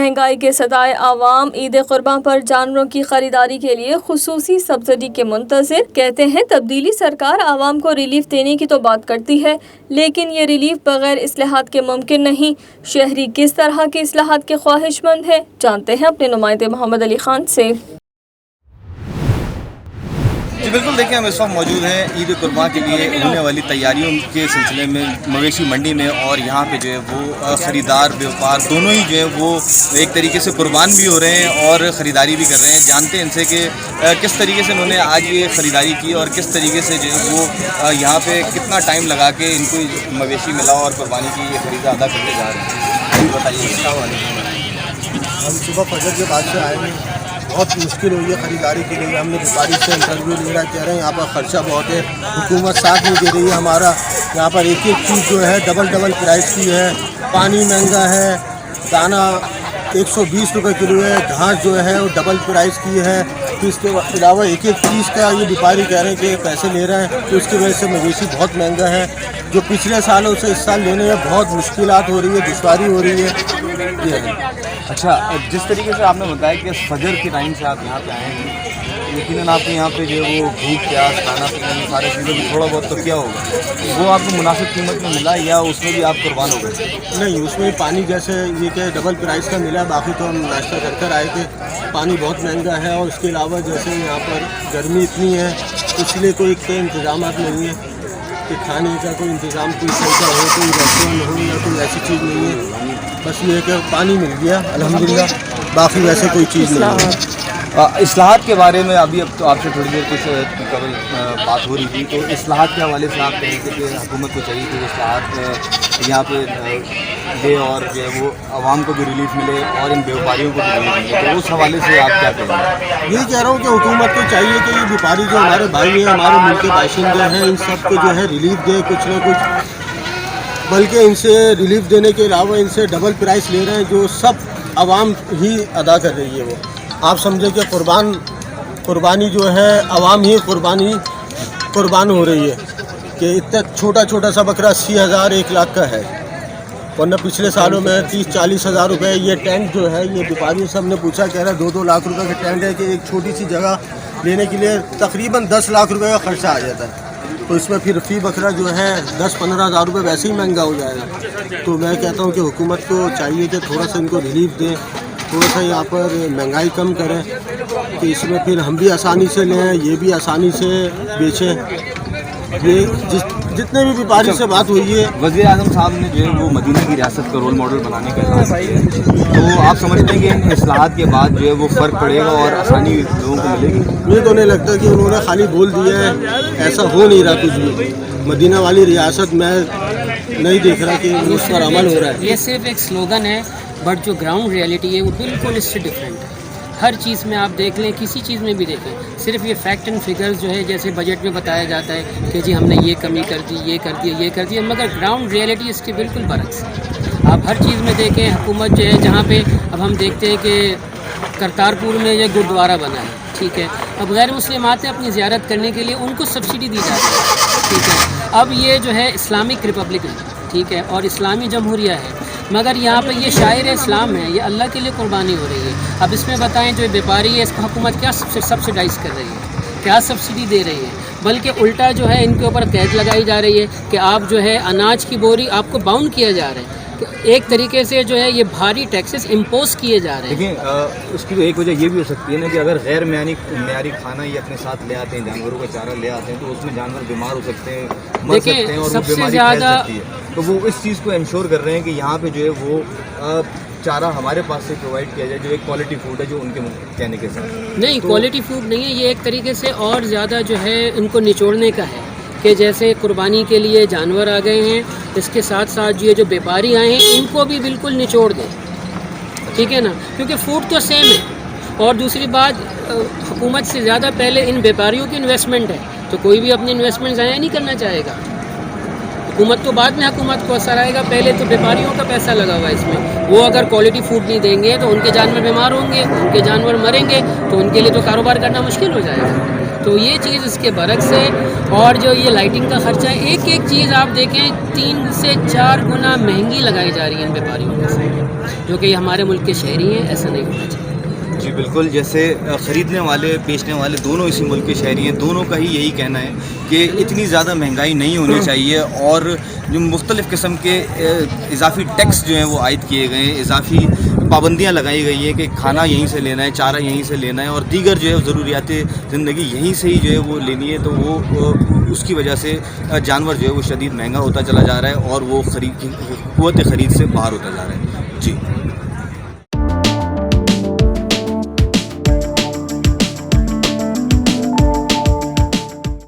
مہنگائی کے صدائے عوام عید قربان پر جانوروں کی خریداری کے لیے خصوصی سبسڈی کے منتظر. کہتے ہیں تبدیلی سرکار عوام کو ریلیف دینے کی تو بات کرتی ہے لیکن یہ ریلیف بغیر اصلاحات کے ممکن نہیں. شہری کس طرح کی اصلاحات کے خواہش مند ہیں جانتے ہیں اپنے نمائندے محمد علی خان سے. جی بالکل، دیکھیں ہم اس وقت موجود ہیں عید قربان کے لیے ہونے والی تیاریوں کے سلسلے میں مویشی منڈی میں، اور یہاں پہ جو ہے وہ خریدار بیوپار دونوں ہی جو ہے وہ ایک طریقے سے قربان بھی ہو رہے ہیں اور خریداری بھی کر رہے ہیں. جانتے ہیں ان سے کہ کس طریقے سے انہوں نے آج یہ خریداری کی اور کس طریقے سے جو ہے وہ یہاں پہ کتنا ٹائم لگا کے ان کو مویشی ملا اور قربانی کی یہ خریدا ادا کرتے جا رہے ہیں. بتائیے. السلام علیکم. ہم صبح فجر کے بعد سے آئے ہیں، بہت مشکل ہوئی ہے خریداری کے لیے. ہم نے بیپاری سے انٹرویو لے رہا کہہ رہے ہیں یہاں پر خرچہ بہت ہے، حکومت ساتھ نہیں دے رہی ہے ہمارا. یہاں پر ایک ایک چیز جو ہے ڈبل پرائس کی ہے. پانی مہنگا ہے، دانہ 120 روپے کلو ہے، گھاس جو ہے وہ ڈبل پرائس کی ہے. پھر اس کے علاوہ ایک ایک چیز کا یہ بیپاری کہہ رہے ہیں کہ پیسے لے رہے ہیں، تو اس کی وجہ سے مویشی بہت مہنگا ہے. جو پچھلے سالوں سے اس سال لینے میں بہت مشکلات ہو رہی ہے، دشواری ہو رہی ہے. یہ ہے. اچھا، جس طریقے سے آپ نے بتایا کہ فجر کے ٹائم سے آپ یہاں پہ آئے ہیں، یقیناً آپ کو یہاں پہ جو ہے وہ بھوک پیاس کھانا پینا میں سارے چیزوں میں تھوڑا بہت تو کیا ہوگا، وہ آپ کو مناسب قیمت میں ملا یا اس میں بھی آپ قربان ہو گئے؟ نہیں، اس میں پانی جیسے یہ کہ ڈبل پرائس کا ملا، باقی تو ہم ناشتہ کر آئے تھے. پانی بہت مہنگا ہے، اور اس کے علاوہ جیسے یہاں پر گرمی اتنی ہے اس لیے کوئی انتظامات نہیں ہے کہ کھانے کا کوئی انتظام کوئی صحیح کا ہو، کوئی ریسٹورینٹ ہو یا کوئی ایسی چیز نہیں ہے. بس یہ ہے کہ پانی مل گیا الحمدللہ، باقی ویسے کوئی چیز نہیں ہے. اصلاحات کے بارے میں اب تو آپ سے تھوڑی دیر کچھ قبل بات ہو رہی تھی، تو اصلاحات کے حوالے سے آپ کہیں کہ حکومت کو چاہیے کہ اصلاحات یہاں پہ دے اور جو ہے وہ عوام کو بھی ریلیف ملے اور ان بیوپاریوں کو بھی ریلیف ملے، تو اس حوالے سے آپ کیا کہیں گے؟ یہی کہہ رہا ہوں کہ حکومت کو چاہیے کہ یہ بیپاری جو ہمارے بھائی ہیں، ہمارے ملک کے باشندے ہیں، ان سب کو جو ہے ریلیف دے کچھ نہ کچھ. بلکہ ان سے ریلیف دینے کے علاوہ ان سے ڈبل پرائس لے رہے ہیں جو سب عوام ہی ادا کر رہی ہے. وہ آپ سمجھیں کہ قربانی جو ہے عوام ہی قربان ہو رہی ہے کہ اتنا چھوٹا سا بکرا 80,000 1 لاکھ کا ہے، ورنہ پچھلے سالوں میں 30-40 ہزار روپے. یہ ٹینٹ جو ہے یہ بیپاریوں سے ہم نے پوچھا، کہہ رہا 2-2 لاکھ روپے کا ٹینٹ ہے کہ ایک چھوٹی سی جگہ لینے کے لیے تقریباً 10 لاکھ روپے کا خرچہ آ جاتا ہے. تو اس میں پھر فی بکرا جو ہے 10-15 ہزار روپے ویسے ہی مہنگا ہو جائے گا. تو میں کہتا ہوں کہ حکومت کو چاہیے کہ تھوڑا سا ان کو ریلیف دیں، تھوڑا سا یہاں پر مہنگائی کم کریں کہ اس میں پھر ہم بھی آسانی سے لیں، یہ بھی آسانی سے بیچیں. یہ جتنے بھی بیپاری سے بات ہوئی ہے، وزیر اعظم صاحب نے جو ہے وہ مدینہ کی ریاست کا رول ماڈل بنانے کا اعلان کیا ہے، تو آپ سمجھتے ہیں کہ ان اصلاحات کے بعد جو ہے وہ فرق پڑے گا اور آسانی لوگوں کو ملے گی؟ مجھے تو نہیں لگتا کہ انہوں نے خالی بول دیا ہے، ایسا ہو نہیں رہا کچھ بھی. مدینہ والی ریاست میں نہیں دیکھ رہا کہ اس پر عمل ہو رہا ہے. یہ صرف ایک سلوگن ہے، بٹ جو گراؤنڈ ریئلٹی ہے وہ بالکل اس سے ڈفرینٹ ہے. ہر چیز میں آپ دیکھ لیں، کسی چیز میں بھی دیکھیں، صرف یہ فیکٹ اینڈ فگرز جو ہے جیسے بجٹ میں بتایا جاتا ہے کہ جی ہم نے یہ کمی کر دی، یہ کر دیا، یہ کر دیا، مگر گراؤنڈ ریئلٹی اس کے بالکل برعکس ہے. آپ ہر چیز میں دیکھیں، حکومت جو ہے جہاں پہ اب ہم دیکھتے ہیں کہ کرتارپور میں یہ گردوارہ بنا ہے، ٹھیک ہے، اب غیر مسلم آتے ہیں اپنی زیارت کرنے کے لیے، ان کو سبسڈی دی جاتی ہے، ٹھیک ہے. اب یہ جو ہے اسلامک ریپبلک ہے، ٹھیک ہے، اور اسلامی جمہوریہ ہے، مگر یہاں پہ یہ شاعر اسلام ہے، یہ اللہ کے لیے قربانی ہو رہی ہے. اب اس میں بتائیں جو بیپاری ہے اس کو حکومت کیا سبسڈائز کر رہی ہے، کیا سبسڈی دے رہی ہے، بلکہ الٹا جو ہے ان کے اوپر قید لگائی جا رہی ہے کہ آپ جو ہے اناج کی بوری آپ کو باؤنڈ کیا جا رہا ہے. ایک طریقے سے جو ہے یہ بھاری ٹیکسز امپوز کیے جا رہے ہیں. دیکھیں اس کی تو ایک وجہ یہ بھی ہو سکتی ہے نا کہ اگر غیر معیاری کھانا یہ اپنے ساتھ لے آتے ہیں، جانوروں کا چارہ لے آتے ہیں، تو اس میں جانور بیمار ہو سکتے ہیں، مر سکتے ہیں اور وہ بیماری پھیل سکتی ہے. تو وہ اس چیز کو انشور کر رہے ہیں کہ یہاں پہ جو ہے وہ چارہ ہمارے پاس سے پرووائڈ کیا جائے جو ایک کوالٹی فوڈ ہے، جو ان کے کہنے کے ساتھ نہیں کوالٹی فوڈ نہیں ہے، یہ ایک طریقے سے اور زیادہ جو ہے ان کو نچوڑنے کا ہے کہ جیسے قربانی کے لیے جانور آ گئے ہیں، اس کے ساتھ ساتھ جو بیپاری آئے ہیں ان کو بھی بالکل نچوڑ دیں، ٹھیک ہے نا، کیونکہ فوڈ تو سیم ہے. اور دوسری بات، حکومت سے زیادہ پہلے ان بیپاریوں کی انویسٹمنٹ ہے، تو کوئی بھی اپنی انویسٹمنٹ ضائع نہیں کرنا چاہے گا. حکومت تو بعد میں حکومت کو اثر آئے گا، پہلے تو بیپاریوں کا پیسہ لگا ہوا ہے اس میں. وہ اگر کوالٹی فوڈ نہیں دیں گے تو ان کے جانور بیمار ہوں گے، ان کے جانور مریں گے، تو ان کے لیے تو کاروبار کرنا مشکل ہو جائے گا. تو تو یہ چیز اس کے برعکس ہے. اور جو یہ لائٹنگ کا خرچہ ہے، ایک ایک چیز آپ دیکھیں 3 سے 4 گنا مہنگی لگائی جا رہی ہے ان بیپاریوں کے ساتھ، جو کہ یہ ہمارے ملک کے شہری ہیں. ایسا نہیں ہونا چاہیے. جی بالکل، جیسے خریدنے والے بیچنے والے دونوں اسی ملک کے شہری ہیں، دونوں کا ہی یہی کہنا ہے کہ اتنی زیادہ مہنگائی نہیں ہونی چاہیے، اور جو مختلف قسم کے اضافی ٹیکس جو ہیں وہ عائد کیے گئے ہیں، اضافی پابندیاں لگائی گئی ہیں کہ کھانا یہیں سے لینا ہے، چارہ یہیں سے لینا ہے، اور دیگر جو ہے ضروریات زندگی یہیں سے ہی جو ہے وہ لینی ہے. تو وہ اس کی وجہ سے جانور جو ہے وہ شدید مہنگا ہوتا چلا جا رہا ہے، اور وہ قوت خرید سے باہر ہوتا جا رہا ہے. جی